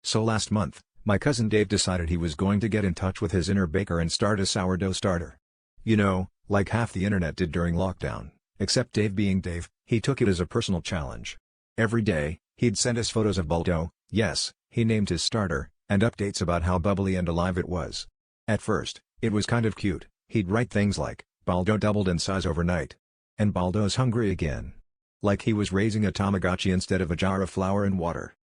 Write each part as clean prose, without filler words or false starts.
So last month, my cousin Dave decided he was going to get in touch with his inner baker and start a sourdough starter. You know, like half the internet did during lockdown, except Dave being Dave, he took it as a personal challenge. Every day, he'd send us photos of Sourdough, yes, he named his starter, and updates about how bubbly and alive it was. At first, it was kind of cute. He'd write things like, "Sourdough doubled in size overnight," and "Sourdough's hungry again." Like he was raising a Tamagotchi instead of a jar of flour and water.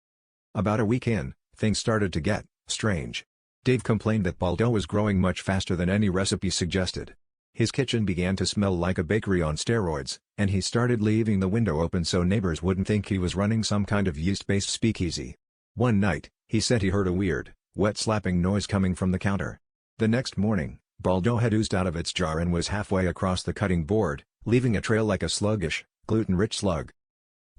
About a week in, things started to get strange. Dave complained that Sourdough was growing much faster than any recipe suggested. His kitchen began to smell like a bakery on steroids, and he started leaving the window open so neighbors wouldn't think he was running some kind of yeast-based speakeasy. One night, he said he heard a weird, wet slapping noise coming from the counter. The next morning, Sourdough had oozed out of its jar and was halfway across the cutting board, leaving a trail like a sluggish, gluten-rich slug.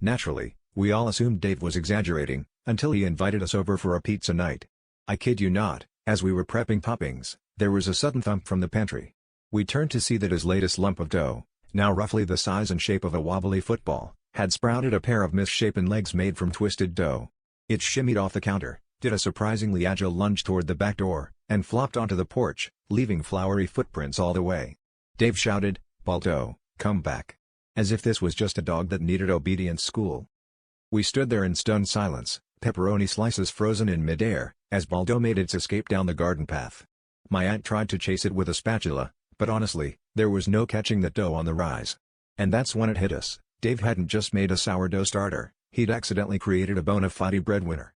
Naturally, we all assumed Dave was exaggerating, until he invited us over for a pizza night. I kid you not, as we were prepping toppings, there was a sudden thump from the pantry. We turned to see that his latest lump of dough, now roughly the size and shape of a wobbly football, had sprouted a pair of misshapen legs made from twisted dough. It shimmied off the counter, did a surprisingly agile lunge toward the back door, and flopped onto the porch, leaving floury footprints all the way. Dave shouted, "Sourdough, come back." As if this was just a dog that needed obedience school. We stood there in stunned silence, pepperoni slices frozen in midair, as Sourdough made its escape down the garden path. My aunt tried to chase it with a spatula, but honestly, there was no catching that dough on the rise. And that's when it hit us. Dave hadn't just made a sourdough starter, he'd accidentally created a bona fide breadwinner.